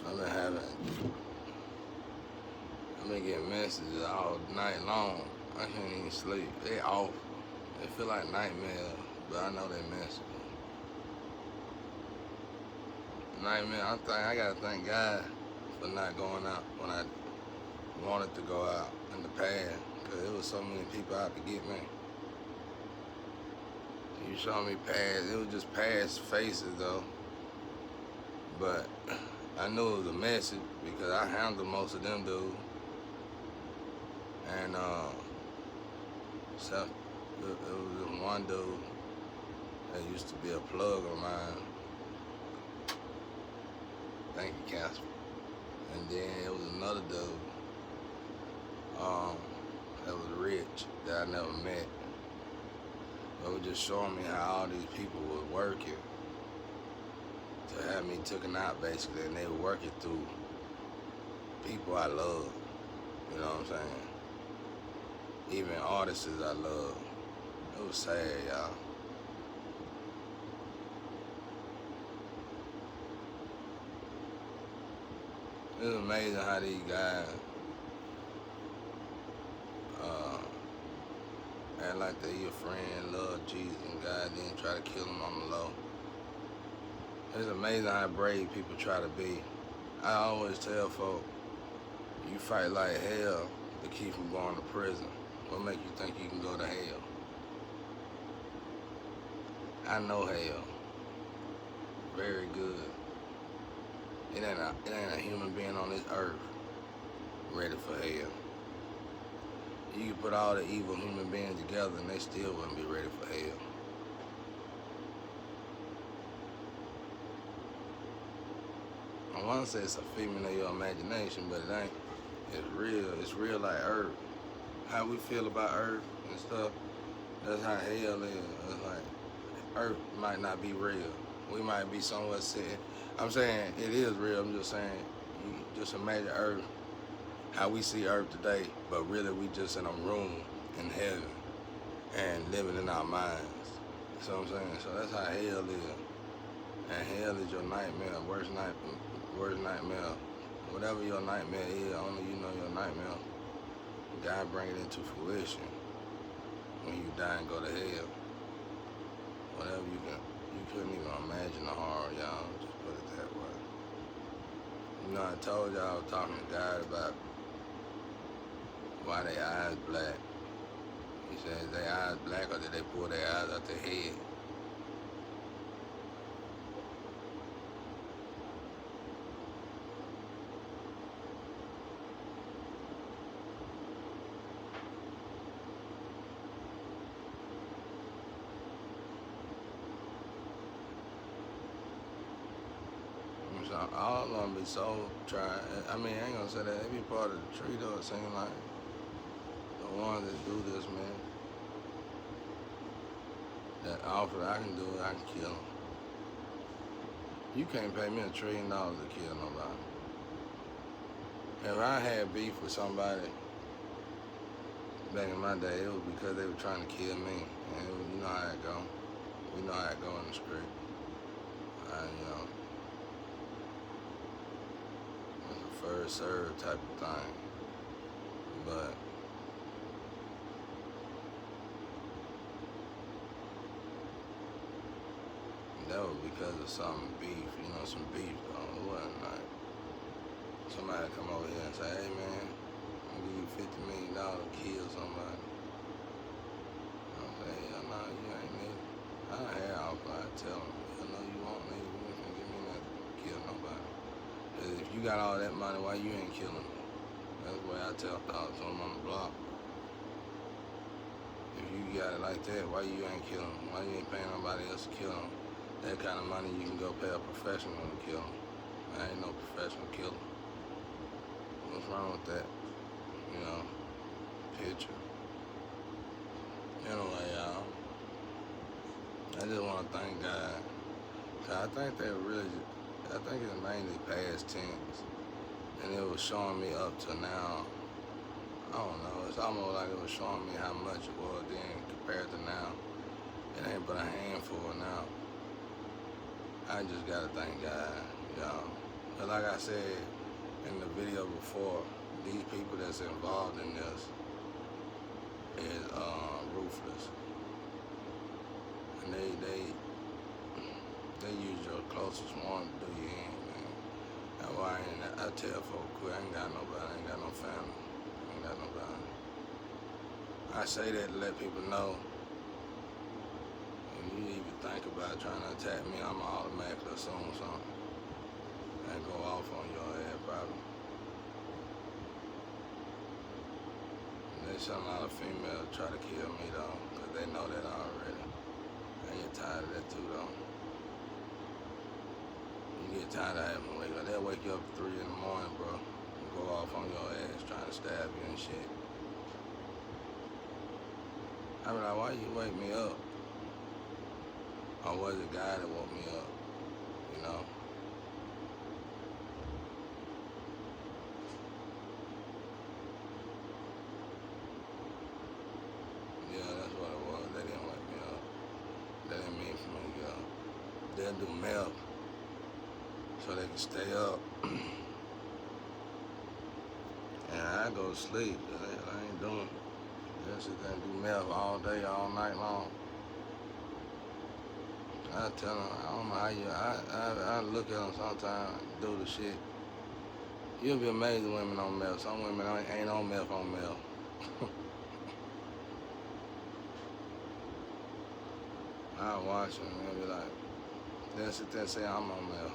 I've been having, I've been getting messages all night long. I can't even sleep. They off. They feel like nightmares, but I know they messages. Nightmare. I gotta thank God for not going out when I wanted to go out in the past, cause there was so many people out to get me. You saw me pass. It was just past faces though, but I knew it was a message because I handled most of them dudes. And so it was this one dude that used to be a plug of mine. Thank you, Casper. And then it was another dude that was rich that I never met. But it was just showing me how all these people were working to have me taken out basically, and they were working through people I love. You know what I'm saying? Even artists I love. It was sad, y'all. It's amazing how these guys act like they your friend, love Jesus and God, then try to kill them on the low. It's amazing how brave people try to be. I always tell folk, you fight like hell to keep from going to prison. What make you think you can go to hell? I know hell very good. It ain't a human being on this earth ready for hell. You can put all the evil human beings together and they still wouldn't be ready for hell. I want to say it's a figment of your imagination, but it ain't. It's real. It's real like Earth. How we feel about Earth and stuff, that's how hell is. It's like Earth might not be real. We might be somewhere sitting. I'm saying it is real. I'm just saying, you just imagine Earth, how we see Earth today, but really we just in a room in heaven and living in our minds. You know what I'm saying? So that's how hell is. And hell is your nightmare, worst nightmare. Whatever your nightmare is, only you know your nightmare. God bring it into fruition when you die and go to hell. Whatever you couldn't even imagine the horror, y'all. Just put it that way. You know, I told y'all I was talking to God about why their eyes black. He said, is their eyes black or did they pull their eyes out their head? So all of them be so trying. I mean, I ain't gonna say that. They be part of the tree though, it seems like. The ones that do this, man. That offer, I can do it, I can kill them. You can't pay me $1 trillion to kill nobody. If I had beef with somebody back in my day, it was because they were trying to kill me. And it was, you know how it go. We know how it go in the street. You know, it's a first serve type of thing. But that was because of some beef, you know, some beef though. It wasn't like somebody come over here and say, hey man, I'm gonna give you $50 million to kill somebody. I'll say, hell no, you ain't me. I had alcohol, I tell them, hell no, you won't me, you ain't gonna give me nothing to kill nobody. Cause if you got all that money, why you ain't killing me? That's the way I tell thoughts on them on the block. If you got it like that, why you ain't killing them? Why you ain't paying nobody else to kill them? That kind of money you can go pay a professional to kill them. I ain't no professional killer. What's wrong with that? You know, picture. Anyway, y'all, I just want to thank God. Cause I think they really, I think it's mainly past tense. And it was showing me up to now. I don't know, it's almost like it was showing me how much it was then compared to now. It ain't but a handful now. I just gotta thank God, y'all. But like I said in the video before, these people that's involved in this is ruthless, and they use your closest one to do you in, man. That's why I tell folks, quit. I ain't got nobody, I ain't got no family, I ain't got nobody. I say that to let people know, if you even think about trying to attack me, I'ma automatically assume something and go off on your head, probably. There's a lot of females try to kill me though, cause they know that already. I get tired of that too though. You get tired of having to wake up. They'll wake you up at 3 in the morning, bro, and go off on your ass trying to stab you and shit. I be like, why you wake me up? Or was it God that woke me up? You know? Yeah, that's what it was. They didn't wake me up. That didn't mean for me to get up. They'll do meth so they can stay up. And I go to sleep. I ain't doing. Just sit there and do meth all day, all night long. I tell them, I don't know how you. I look at them sometimes, do the shit. You'll be amazed at women on meth. Some women ain't on meth on meth. I watch them and be like, they'll sit there and say I'm on meth.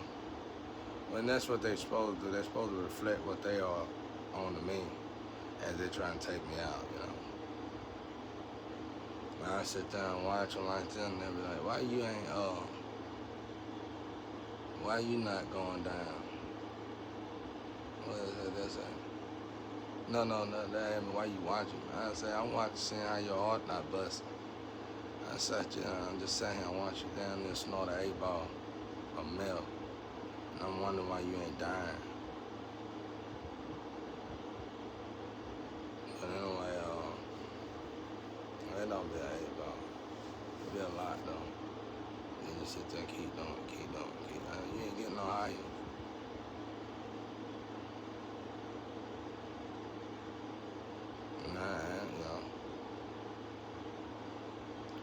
When that's what they're supposed to do. They're supposed to reflect what they are on to me as they're trying to take me out, you know. When I sit down and watch them like that, and they'll be like, why you not going down? What is that they say? No, that ain't why you watching. I say, I'm watching, seeing how your heart not busting. I sat you down, I'm just sitting here and watch you down there snort an 8-ball of milk. And I'm wondering why you ain't dying. But anyway, it don't be an 8-ball. It be a lot though. You just sit there and keep doing. You ain't getting no higher. Nah, you know.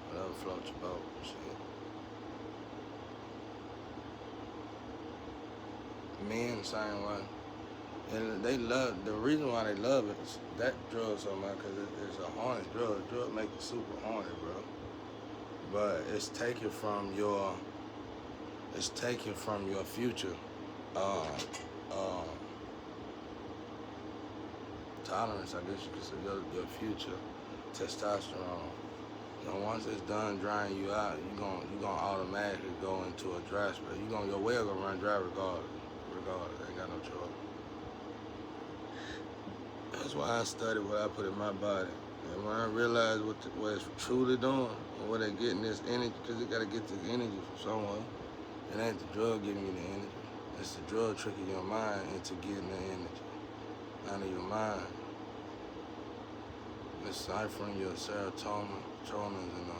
Whatever floats your boat, shit. Men, same way. And they love, the reason why they love it is that drug so much, because it's a horny drug. Drug make you super horny, bro. But it's taken from your future tolerance, I guess you could say, your future testosterone. You know, once it's done drying you out, you gonna automatically go into a dry spell. Your well gonna run dry regardless. Ain't got no choice. That's why I study what I put in my body. And when I realized what it's truly doing, and where they're getting this energy, because they gotta get this energy from somewhere. It ain't the drug giving you the energy. It's the drug tricking your mind into getting the energy out of your mind. It's ciphering your serotonin and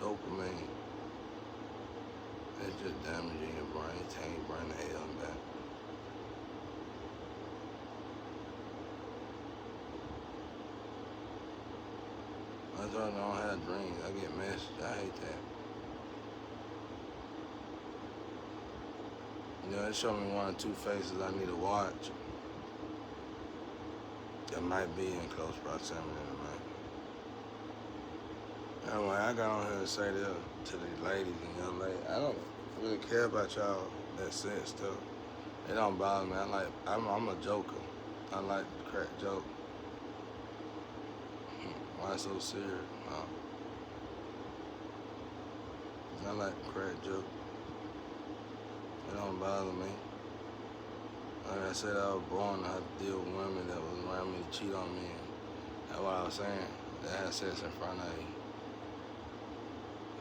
dopamine. It's just damaging your brain, taking your brain to hell and back. I don't have dreams. I get messages. I hate that. Yeah, it showed me 1 or 2 faces I need to watch. That might be in close proximity to me. Anyway, I got on here to say this to these ladies and young ladies. I don't really care about y'all that said stuff. It don't bother me. I'm a joker. I like to crack joke. Why so serious? I like to crack joke. It don't bother me. Like I said, I was born to have to deal with women that was around me to cheat on me. That's what I was saying. They had sex in front of you.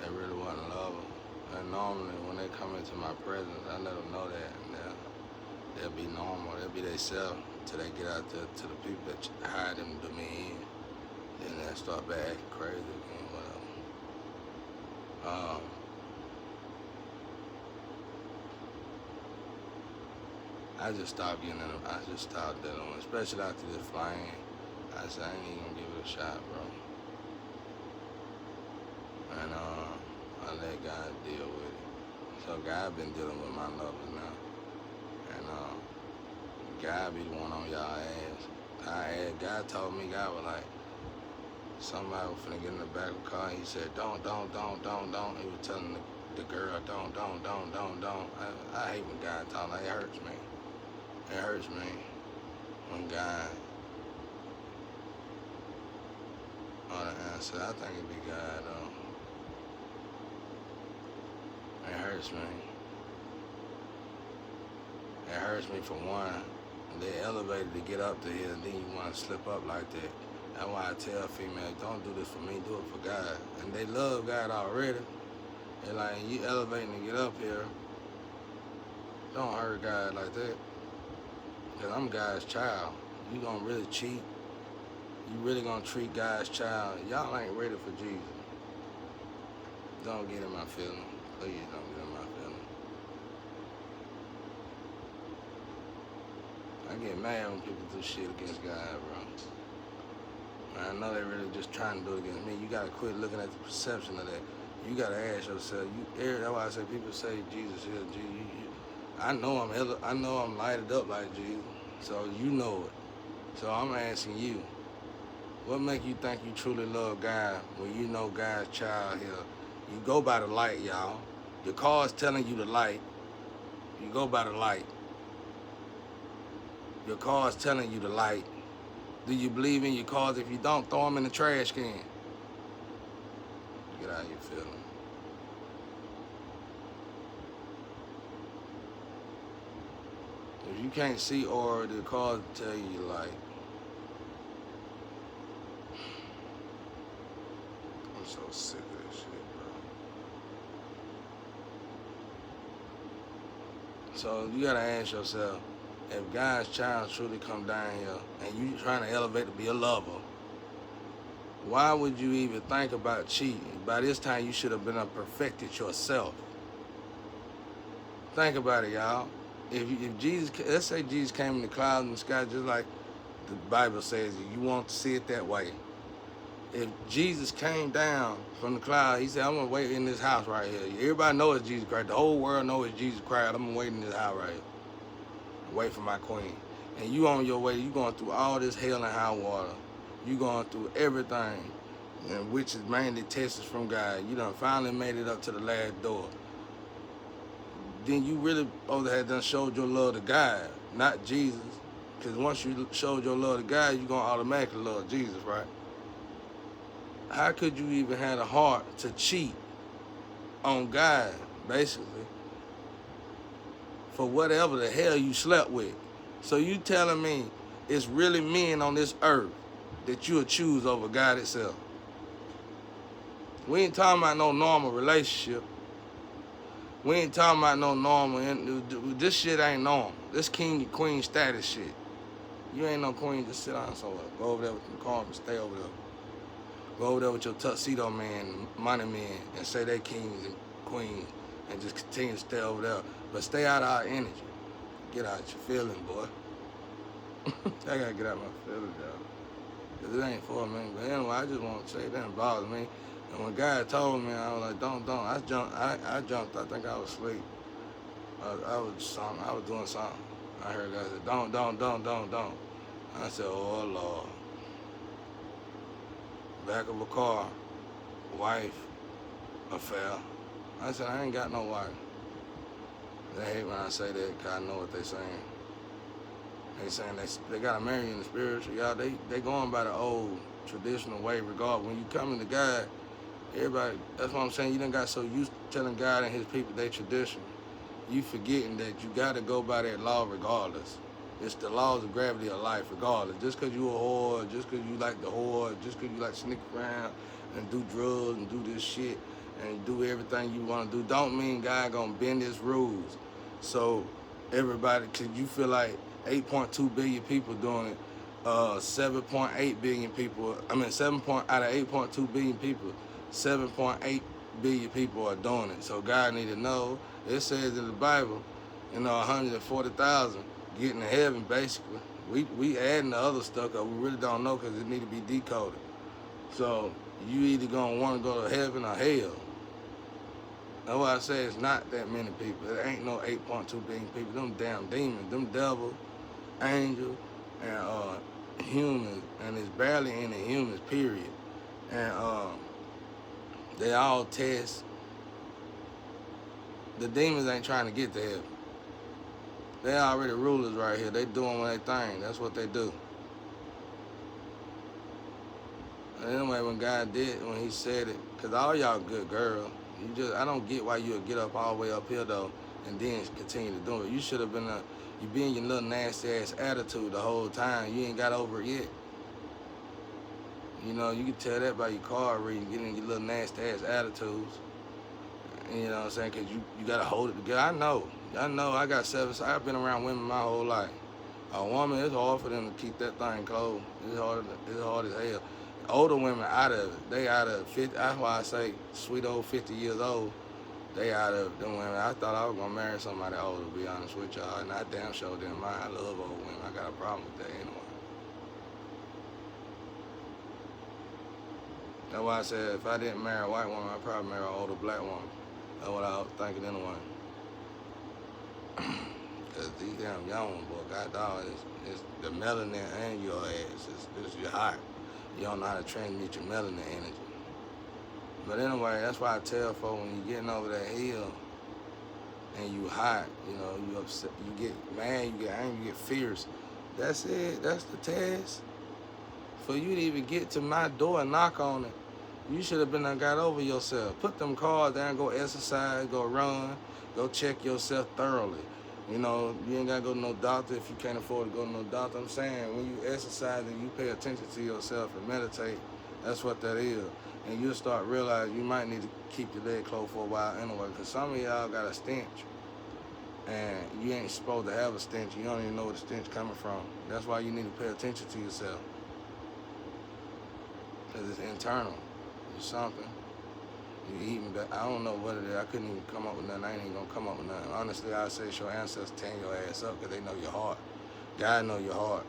They really wasn't loving. And normally, when they come into my presence, I let them know that. And they'll be normal. They'll be themselves until they get out there to the people that hide them to me in. Then they start back acting crazy again, whatever. I just stopped getting in it. I just stopped dealing with it, especially after this flying. I said, I ain't even gonna give it a shot, bro. And I let God deal with it. So God been dealing with my lovers now. And God be the one on y'all ass. God told me, God was like, somebody was finna get in the back of the car. He said, don't. He was telling the girl, don't. I hate when God talk like, it hurts me. It hurts me when God on the answer. I think it'd be God, though. It hurts me. It hurts me for one. They elevated to get up to here, and then you want to slip up like that. That's why I tell females, don't do this for me, do it for God. And they love God already. They're like, you elevating to get up here, don't hurt God like that. Because I'm God's child. You gonna really cheat? You really gonna treat God's child? Y'all ain't ready for Jesus. Don't get in my feelings. Please don't get in my feelings. I get mad when people do shit against God, bro. I know they really just trying to do it against me. You gotta quit looking at the perception of that. You gotta ask yourself. That's why I say people say Jesus is Jesus. I know I'm lighted up like Jesus. So you know it. So I'm asking you, what make you think you truly love God when you know God's child here? You go by the light, y'all. Your car's telling you the light. You go by the light. Your car's telling you the light. Do you believe in your cars? If you don't, throw them in the trash can. Get out of your feelings. If you can't see or the cars tell you light. I'm so sick of this shit, bro. So you gotta ask yourself, if God's child truly come down here and you trying to elevate to be a lover, why would you even think about cheating? By this time, you should have been perfected yourself. Think about it, y'all. If Jesus, let's say Jesus came in the clouds in the sky, just like the Bible says, you want to see it that way. If Jesus came down from the cloud, he said, I'm going to wait in this house right here. Everybody knows it's Jesus Christ. The whole world knows it's Jesus Christ. I'm going to wait in this house right here. Wait for my queen. And you on your way, you going through all this hell and high water. You going through everything, and which is mainly tests from God. You done finally made it up to the last door. Then you really supposed to have done showed your love to God, not Jesus. Because once you showed your love to God, you're going to automatically love Jesus, right? How could you even have the heart to cheat on God, basically, for whatever the hell you slept with? So you telling me it's really men on this earth that you'll choose over God itself? We ain't talking about no normal relationship. We ain't talking about no normal. This shit ain't normal. This king and queen status shit. You ain't no queen. Just sit down somewhere. Go over there with the car and stay over there. Go over there with your tuxedo man, money man, and say they kings and queens, and just continue to stay over there. But stay out of our energy. Get out your feelings, boy. I gotta get out my feelings, y'all. Cause it ain't for me. But anyway, I just want to say it didn't bother me. And when God told me, I was like, don't. I jumped. I think I was asleep. I was doing something. I heard God say, don't. I said, oh Lord. Back of a car, wife, affair. I said, I ain't got no wife. They hate when I say that because I know what they saying. They saying they gotta marry you in the spiritual. Y'all, they going by the old traditional way regardless. When you come into God, everybody, that's what I'm saying, you done got so used to telling God and his people they tradition. You forgetting that you gotta go by that law regardless. It's the laws of gravity of life regardless. Just because you a whore, just because you like the whore, just because you like to sneak around and do drugs and do this shit and do everything you want to do, don't mean God gonna bend his rules. So everybody, cause you feel like 8.2 billion people doing it, 7.8 billion people, out of 8.2 billion people, 7.8 billion people are doing it. So God need to know, it says in the Bible, 140,000 getting to heaven, basically. We adding the other stuff because we really don't know because it need to be decoded. So you either gonna want to go to heaven or hell. That's why I say it's not that many people. There ain't no 8.2 billion people. Them damn demons, them devil, angel, and humans, and it's barely any humans, period. And they all test. The demons ain't trying to get to heaven. They already rulers right here. They doing their thing. That's what they do. Anyway, when God did, when he said it, because all y'all good girl, I don't get why you would get up all the way up here though, and then continue to do it. You should have been you be in your little nasty ass attitude the whole time. You ain't got over it yet. You know, you can tell that by your card reading, getting your little nasty ass attitudes. You know what I'm saying? Because you got to hold it together. I know, I got I've been around women my whole life. A woman, it's hard for them to keep that thing closed. It's hard as hell. Older women out of it. They out of 50. That's why I say sweet old 50 years old. They out of them women. I thought I was gonna marry somebody older, to be honest with y'all, and I damn sure didn't mind. I love old women. I got a problem with that anyway. That's why I said if I didn't marry a white woman, I'd probably marry an older black woman. That's what I was thinking anyway. Cause these damn young ones, boy, god dog, it's the melanin and your ass. It's your heart. You don't know how to transmute your melanin energy. But anyway, that's why I tell folks when you getting over that hill and you hot, you know, you upset, you get mad, you get angry, you get fierce. That's it. That's the test. For you to even get to my door and knock on it, you should have been done got over yourself. Put them cards down, go exercise, go run, go check yourself thoroughly. You know, you ain't gotta go to no doctor if you can't afford to go to no doctor. I'm saying when you exercise and you pay attention to yourself and meditate, that's what that is. And you'll start realizing you might need to keep your leg closed for a while anyway, because some of y'all got a stench. And you ain't supposed to have a stench. You don't even know where the stench coming from. That's why you need to pay attention to yourself. Because it's internal. It's something. You eating, I don't know what it is. I couldn't even come up with nothing. I ain't even gonna come up with nothing. Honestly, I say your ancestors tearing your ass up because they know your heart. God know your heart.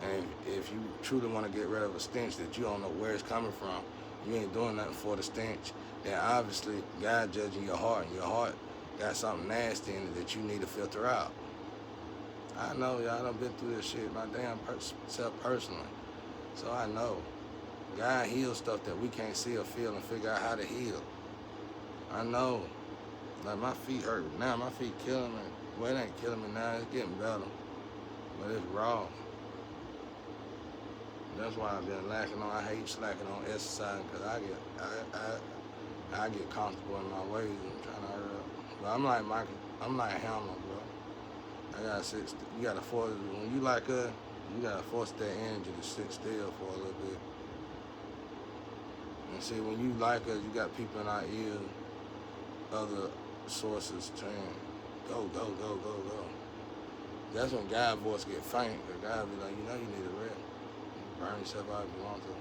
And if you truly want to get rid of a stench that you don't know where it's coming from, you ain't doing nothing for the stench, then obviously God judging your heart, and your heart got something nasty in it that you need to filter out. I know, y'all done been through this shit my damn self personally. So I know. God heals stuff that we can't see or feel and figure out how to heal. I know. Like my feet hurt now. My feet killing me. Well, it ain't killing me now. It's getting better. But it's raw. That's why I've been lacking on. I hate slacking on exercising because I get comfortable in my ways and trying to hurry up. But I'm like Michael. I'm like Hammer, bro. I gotta sit. You gotta force. When you like her, you gotta force that energy to sit still for a little bit. And see, when you like us, you got people in our ear, other sources saying, go, go, go, go, go. That's when God's voice get faint, because God be like, you know you need a rest. You burn yourself out if you want to.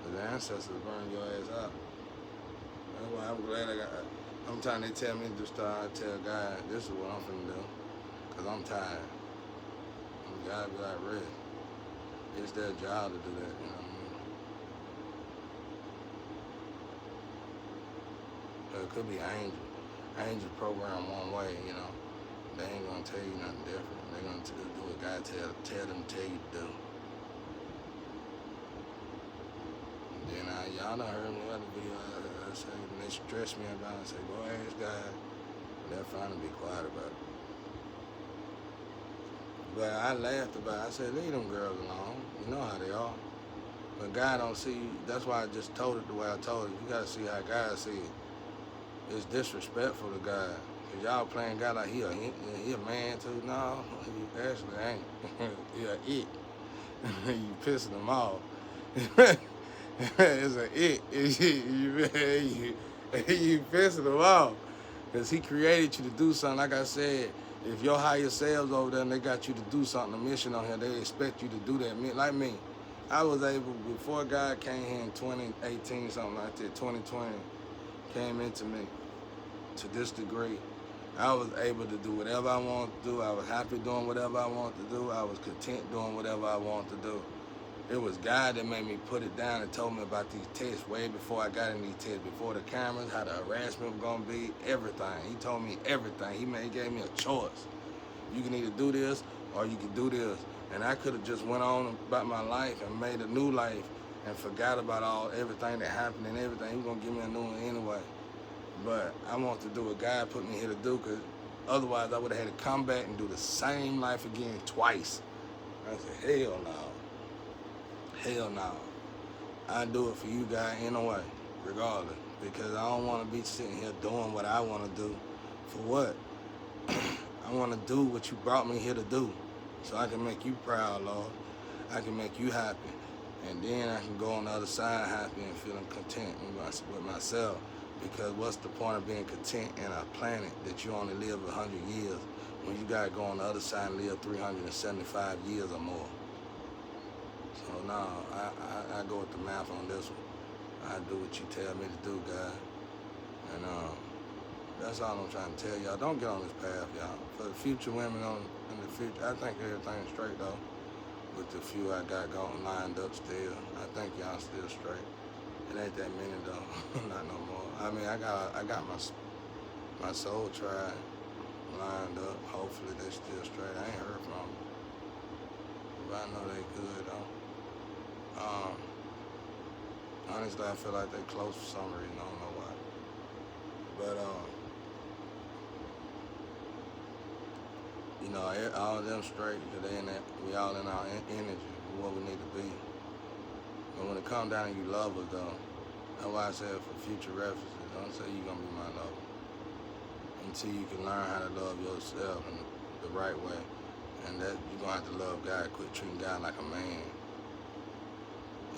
But the ancestors burn your ass out. That's why I'm glad sometimes they tell me to do stuff, I tell God, this is what I'm finna do, because I'm tired. And God be like, rest. It's their job to do that, you know what I mean? It could be angel. Angel program one way, you know. They ain't gonna tell you nothing different. They're gonna do what God tell them to tell you to do. And then y'all done heard me in other video. I say, when they stress me about it, I say, go ask God. They're fine to be quiet about it. But I laughed about it. I said, leave them girls alone. You know how they are. But God don't see you. That's why I just told it the way I told it. You gotta see how God see it. It's disrespectful to God. Cause y'all playing God like he a man too. No, he actually ain't. He a it. You pissing him off. It's a it. You pissing him off. Cause he created you to do something. Like I said, if your higher selves over there and they got you to do something, a mission on here, they expect you to do that. Like me, I was able, before God came here in 2018, something like that, 2020, came into me to this degree. I was able to do whatever I wanted to do. I was happy doing whatever I wanted to do. I was content doing whatever I wanted to do. It was God that made me put it down and told me about these tests way before I got in these tests, before the cameras, how the harassment was gonna be, everything. He told me everything. He gave me a choice. You can either do this or you can do this. And I could have just went on about my life and made a new life and forgot about everything that happened and everything. He was gonna give me a new one anyway. But I want to do what God put me here to do, because otherwise I would have had to come back and do the same life again twice. I said, hell no. Hell no. I do it for you guys anyway, regardless, because I don't want to be sitting here doing what I want to do. For what? I want to do what you brought me here to do, so I can make you proud, Lord. I can make you happy, and then I can go on the other side happy and feeling content with myself. Because what's the point of being content in a planet that you only live 100 years when you gotta go on the other side and live 375 years or more? So no, I go with the math on this one. I do what you tell me to do, God. And that's all I'm trying to tell y'all. Don't get on this path, y'all. For the future women in the future, I think everything's straight though. With the few I got going lined up still, I think y'all still straight. It ain't that many though, not no more. I mean, I got my soul tribe lined up. Hopefully they still straight. I ain't heard from them, but I know they good though. Honestly, I feel like they close for some reason. I don't know why. But you know, all of them straight, because we all in our energy, what we need to be. But when it comes down and you love us though, that's why I said for future references, don't say you're gonna be my lover until you can learn how to love yourself in the right way. And that you're gonna have to love God, quit treating God like a man.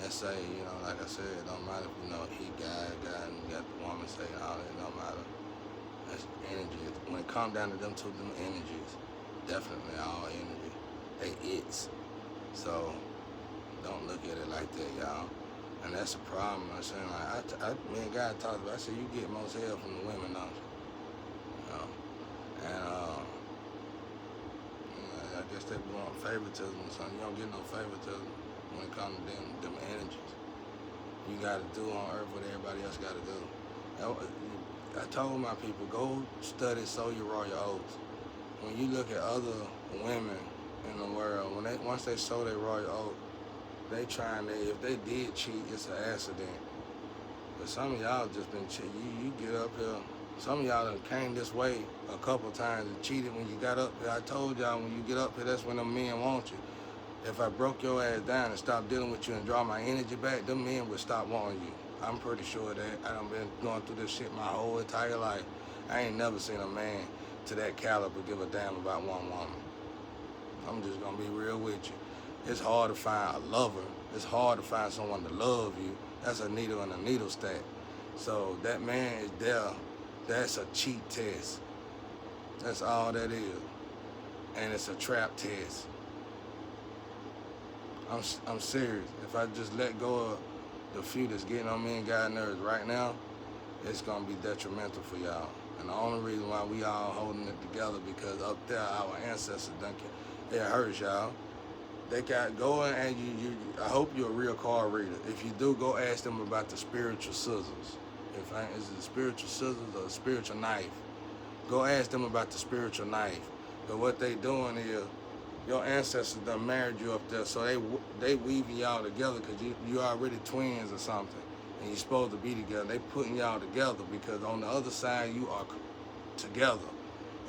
And say, you know, like I said, it don't matter if you know he God, and you got the woman say all that, it don't matter. That's energy. When it comes down to them two, them energies, definitely all energy. They it's. So don't look at it like that, y'all. And that's a problem. I'm saying, like, me and God talked about, I said, you get most help from the women, don't you? You know? And I guess they want favoritism or something. You don't get no favoritism when it comes to them energies. You got to do on earth what everybody else got to do. I told my people, go study Sow Your Royal Oats. When you look at other women in the world, once they sow their royal oats, if they did cheat, it's an accident. But some of y'all just been cheating. You get up here, some of y'all done came this way a couple times and cheated when you got up here. I told y'all, when you get up here, that's when them men want you. If I broke your ass down and stopped dealing with you and draw my energy back, them men would stop wanting you. I'm pretty sure that. I done been going through this shit my whole entire life. I ain't never seen a man to that caliber give a damn about one woman. I'm just gonna be real with you. It's hard to find a lover. It's hard to find someone to love you. That's a needle in a needle stack. So that man is there. That's a cheat test. That's all that is. And it's a trap test. I'm serious. If I just let go of the few that's getting on me and God's nerves right now, it's gonna be detrimental for y'all. And the only reason why we all holding it together, because up there our ancestors it hurts y'all. They got going, and you. I hope you're a real card reader. If you do, go ask them about the spiritual scissors. Is it the spiritual scissors or the spiritual knife? Go ask them about the spiritual knife. But what they doing is, your ancestors done married you up there, so they weaving y'all together because you already twins or something, and you're supposed to be together. They putting y'all together because on the other side you are together.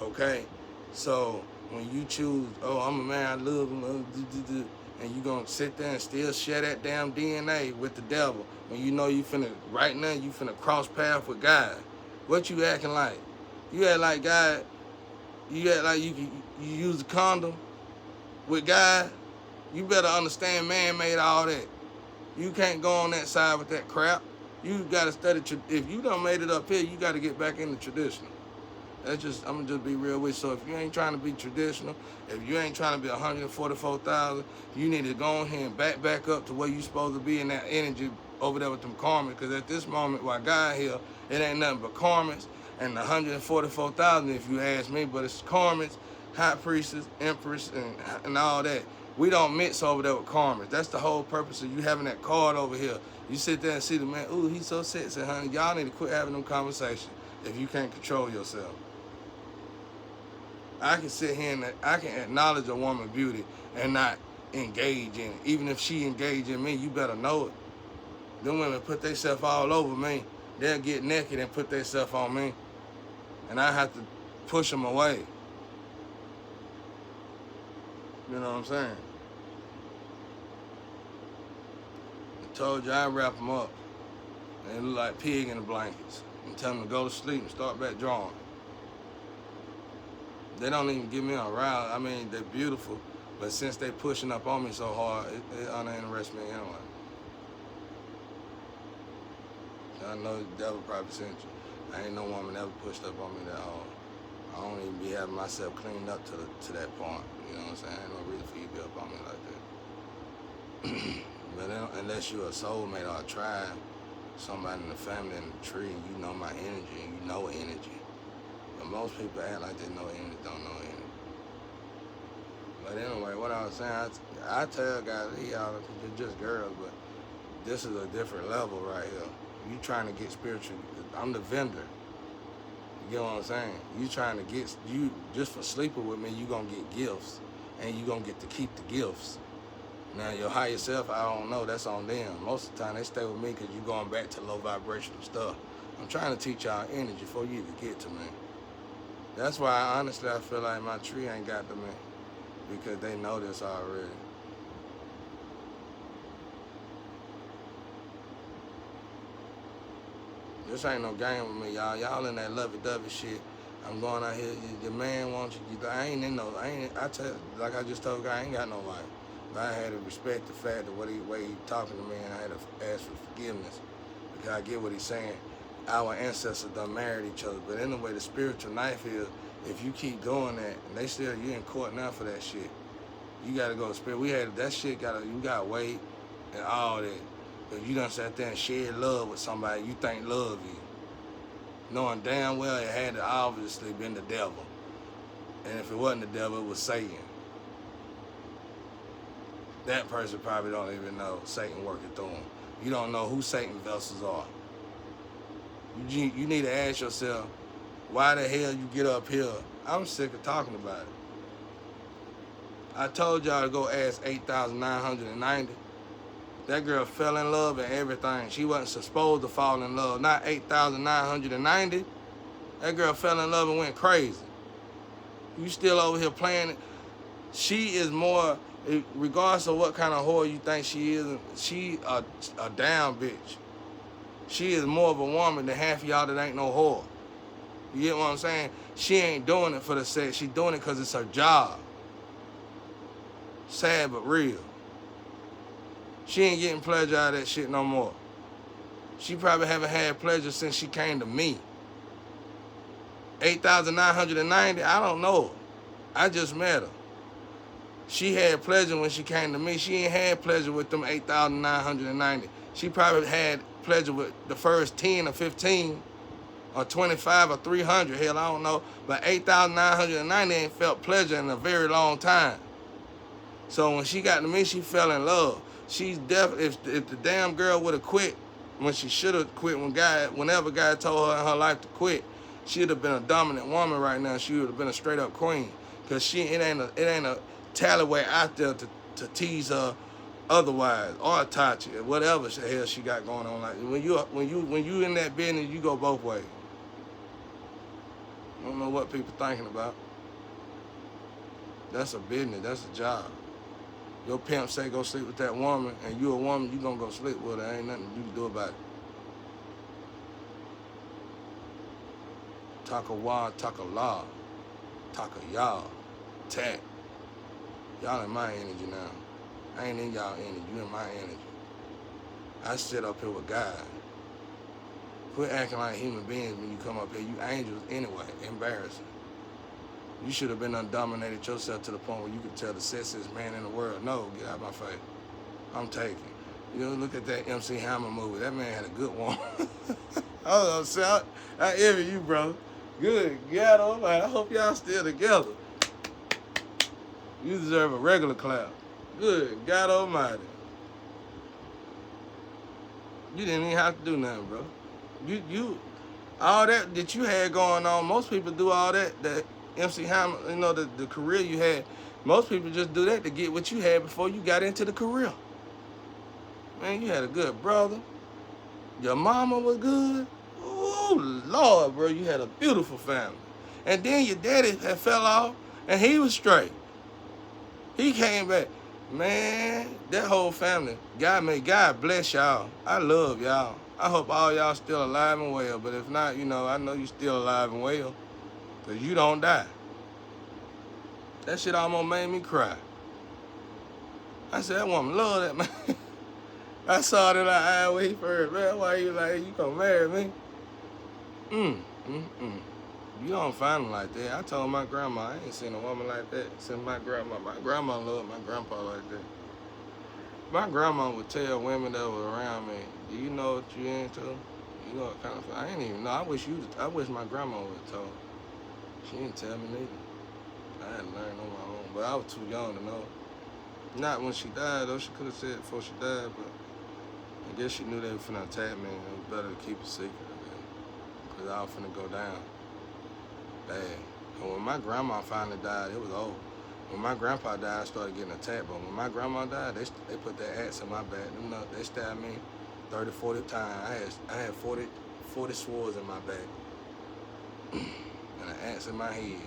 Okay, so when you choose, oh, I'm a man, I love him, and you gonna sit there and still share that damn DNA with the devil when you know you finna cross path with God. What you acting like? You act like God. You act like you use a condom with God. You better understand man made all that. You can't go on that side with that crap. You gotta study. If you done made it up here, you gotta get back into traditional. I'm gonna just be real with you. So if you ain't trying to be traditional, if you ain't trying to be 144,000, you need to go on here and back up to where you supposed to be in that energy over there with them karmas. Because at this moment, while God here, it ain't nothing but karmas and 144,000 if you ask me, but it's Carmen's, High Priestess, Empress, and all that. We don't mix over there with Carmen's. That's the whole purpose of you having that card over here. You sit there and see the man, ooh, he's so sexy, honey. Y'all need to quit having them conversations if you can't control yourself. I can sit here and I can acknowledge a woman's beauty and not engage in it. Even if she engage in me, you better know it. Them women put themselves all over me. They'll get naked and put themselves on me. And I have to push them away. You know what I'm saying? I told you I'd wrap them up. And they look like pig in the blankets. And tell them to go to sleep and start back drawing. They don't even give me a rile. I mean, they're beautiful. But since they pushing up on me so hard, it uninterests me anyway. I know the devil probably sent you. I ain't no woman ever pushed up on me that hard. I don't even be having myself cleaned up to that point. You know what I'm saying? Ain't no reason for you to be up on me like that. But unless you're a soulmate or a tribe, somebody in the family in the tree, you know my energy and you know energy. But most people act like they know energy, don't know energy. But anyway, what I was saying, I tell guys, y'all, you're just girls, but this is a different level right here. You trying to get spiritual. I'm the vendor. You get what I'm saying? You trying to get, you just for sleeping with me, you gonna get gifts. And you gonna get to keep the gifts. Now your higher self, I don't know, that's on them. Most of the time they stay with me because you going back to low vibrational stuff. I'm trying to teach y'all energy for you to get to me. That's why honestly I feel like my tree ain't got to me. Because they know this already. This ain't no game with me, y'all. Y'all in that lovey-dovey shit. I'm going out here, your man wants you. I ain't in no, like I just told you, I ain't got no life. But I had to respect the fact that way he talking to me, and I had to ask for forgiveness. Because I get what he's saying. Our ancestors done married each other. But anyway, the spiritual knife is, if you keep doing that, and they still, you in court now for that shit. You gotta go to spirit. We had, that shit you gotta wait and all that. If you done sat there and shared love with somebody you think love you, knowing damn well it had to obviously been the devil. And if it wasn't the devil, it was Satan. That person probably don't even know Satan working through him. You don't know who Satan vessels are. You need to ask yourself, why the hell you get up here? I'm sick of talking about it. I told y'all to go ask 8,990. That girl fell in love and everything. She wasn't supposed to fall in love. Not 8,990. That girl fell in love and went crazy. You still over here playing it. She is more, regardless of what kind of whore you think she is, she a damn bitch. She is more of a woman than half of y'all that ain't no whore. You get what I'm saying? She ain't doing it for the sex. She doing it because it's her job. Sad but real. She ain't getting pleasure out of that shit no more. She probably haven't had pleasure since she came to me. 8,990, I don't know her. I just met her. She had pleasure when she came to me. She ain't had pleasure with them 8,990. She probably had pleasure with the first 10 or 15 or 25 or 300. Hell, I don't know. But 8,990 ain't felt pleasure in a very long time. So when she got to me, she fell in love. She's definitely, if the damn girl would have quit when she should have quit, whenever God told her in her life to quit, she'd have been a dominant woman right now. She would have been a straight up queen. Cause it ain't a tallyway out there to tease her otherwise, or touch it, whatever the hell she got going on. Like when you in that business, you go both ways. I don't know what people thinking about. That's a business. That's a job. Your pimp say go sleep with that woman, and you a woman, you gonna go sleep with her. Ain't nothing you can do about it. Talk a wah, talk a law, talk a y'all, tag. Y'all in my energy now. I ain't in y'all energy, you in my energy. I sit up here with God. Quit acting like human beings when you come up here. You angels anyway, embarrassing. You should have been undominated yourself to the point where you could tell the sexiest man in the world, no, get out of my face. I'm taking. You know, look at that MC Hammer movie. That man had a good one. I envy you, bro. Good God Almighty. I hope y'all still together. You deserve a regular clap. Good God Almighty. You didn't even have to do nothing, bro. You all that you had going on, most people do all that. That MC Hammer, you know, the career you had, most people just do that to get what you had before you got into the career. Man, you had a good brother. Your mama was good. Oh, Lord, bro, you had a beautiful family. And then your daddy had fell off, and he was straight. He came back. Man, that whole family, God bless y'all. I love y'all. I hope all y'all still alive and well. But if not, you know, I know you still alive and well. Because you don't die. That shit almost made me cry. I said, that woman love that, man. I saw it in her eye when he first, man, why you like, you gonna marry me? You don't find them like that. I told my grandma, I ain't seen a woman like that since my grandma. My grandma loved my grandpa like that. My grandma would tell women that were around me, do you know what you into? You know what kind of, I ain't even know. I wish my grandma would have told. She didn't tell me neither. I had to learn on my own, but I was too young to know. Not when she died, though. She could have said it before she died, but I guess she knew they were finna attack me, and it was better to keep it secret, because I was finna go down bad. And when my grandma finally died, it was over. When my grandpa died, I started getting attacked, but when my grandma died, they put that axe in my back. They stabbed me 30, 40 times. I had 40 swords in my back and an axe in my head.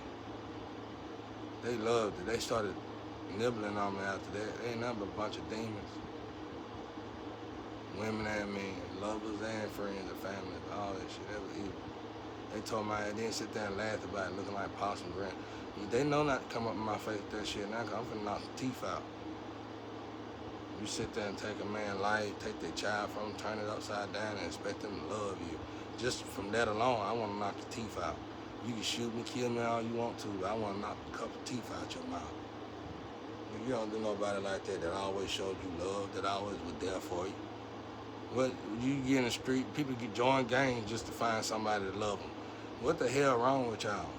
They loved it. They started nibbling on me after that. They ain't nothing but a bunch of demons. Women and men, lovers and friends and families, all that shit. That was evil. They told me I didn't sit there and laugh about it, looking like Possum Grant. They know not to come up in my face with that shit now, because I'm finna knock the teeth out. You sit there and take a man's life, take their child from them, turn it upside down, and expect them to love you. Just from that alone, I want to knock the teeth out. You can shoot me, kill me all you want to, but I want to knock a couple teeth out your mouth. You don't do nobody like that always showed you love, that always was there for you. What you get in the street, people get join gangs just to find somebody to love them. What the hell wrong with y'all?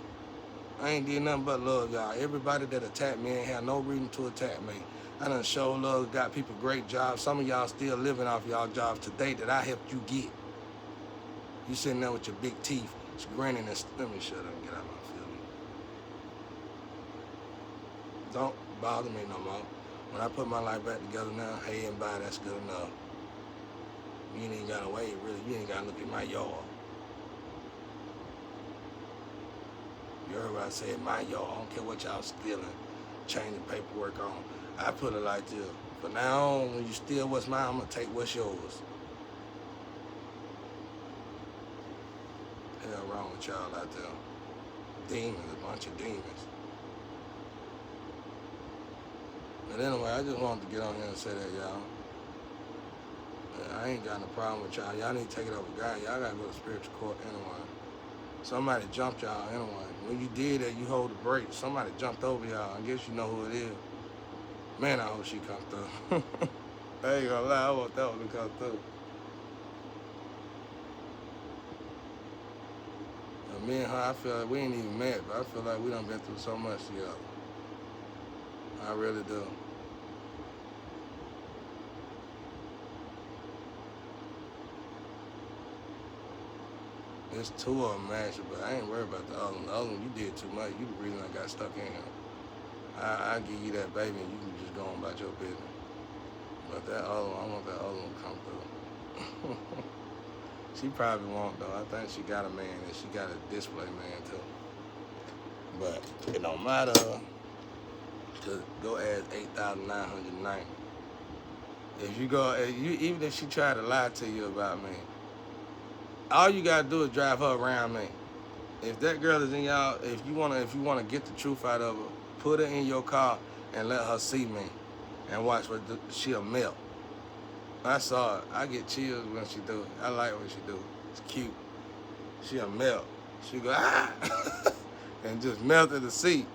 I ain't did nothing but love y'all. Everybody that attacked me ain't had no reason to attack me. I done show love, got people great jobs. Some of y'all still living off y'all jobs today that I helped you get. You sitting there with your big teeth, grinning and let me shut up and get out of my feelings. Don't bother me no more. When I put my life back together now, hey and bye, that's good enough. You ain't gotta wait, really. You ain't gotta look at my yard. You heard what I said, my yard. I don't care what y'all stealing, changing paperwork on. I put it like this. From now on, when you steal what's mine, I'm gonna take what's yours. Hell wrong with y'all out there. Demons, a bunch of demons. But anyway, I just wanted to get on here and say that, y'all. I ain't got no problem with y'all. Y'all need to take it over God. Y'all gotta go to spiritual court anyway. Somebody jumped y'all anyway. When you did that, you hold the brake. Somebody jumped over y'all. I guess you know who it is. Man, I hope she come through. I ain't gonna lie, I want that one to come through. And me and her, I feel like we ain't even met, but I feel like we done been through so much together. I really do. There's two of them actually, but I ain't worried about the other one. The other one, you did too much. You the reason I got stuck in here. I give you that baby and you can just go on about your business. But that other one, I want that other one to come through. She probably won't though. I think she got a man and she got a display man too. But it don't matter. To go ask 8,990. If you go, even if she tried to lie to you about me, all you gotta do is drive her around me. If that girl is in y'all, if you wanna get the truth out of her, put her in your car and let her see me, and watch what she'll melt. I saw it. I get chills when she do it. I like when she do it. It's cute. She'll melt. She go and just melt in the seat.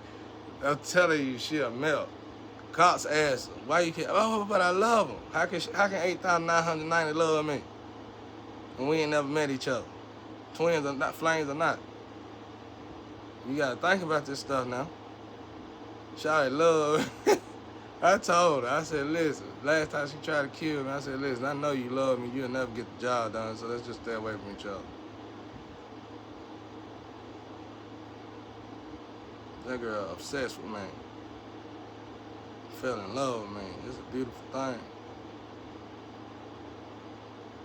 I'm telling you, she'll melt. Cops ask her, why you can't? Oh, but I love him. How can 8,990 love me? And we ain't never met each other. Twins or not, flames or not. You gotta think about this stuff now. Shawty love. I told her, I said, listen, last time she tried to kill me, I said, listen, I know you love me, you'll never get the job done, so let's just stay away from each other. That girl obsessed with me. Fell in love with me. It's a beautiful thing.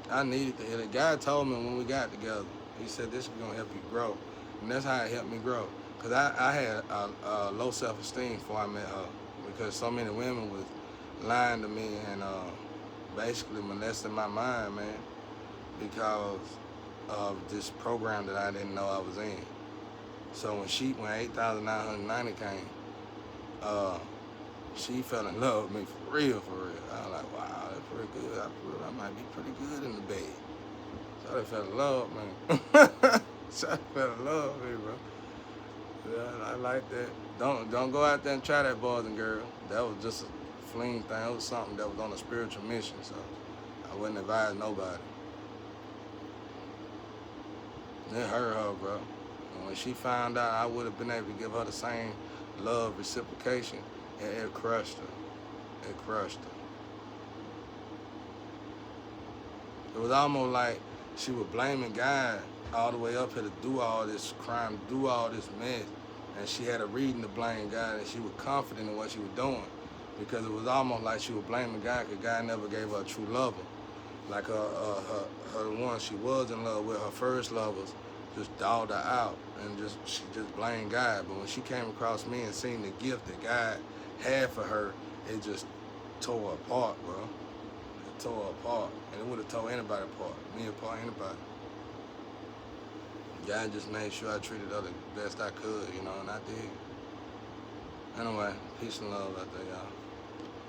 I needed to hear it. God told me when we got together, he said, this is gonna help you grow. And that's how it helped me grow. Cause I had a low self-esteem before I met her. Because so many women was lying to me and basically molesting my mind, man. Because of this program that I didn't know I was in. So when 8,990 came, she fell in love with me for real, for real. I was like, wow, that's pretty good. I might be pretty good in the bed. So they fell in love, man. So I fell in love with me, bro. Yeah, I like that. Don't go out there and try that, boys and girls. That was just a fling thing. It was something that was on a spiritual mission, so I wouldn't advise nobody. It hurt her, bro. And when she found out I would have been able to give her the same love reciprocation, it crushed her. It crushed her. It was almost like she was blaming God all the way up here to do all this crime, do all this mess. And she had a reason to blame God, and she was confident in what she was doing. Because it was almost like she was blaming God because God never gave her a true lover. Like her one she was in love with, her first lovers, just dogged her out and she just blamed God. But when she came across me and seen the gift that God had for her, it just tore her apart, bro. It tore her apart. And it would have tore anybody apart, me apart, anybody. God just made sure I treated her the best I could, you know, and I did. Anyway, peace and love out there, y'all.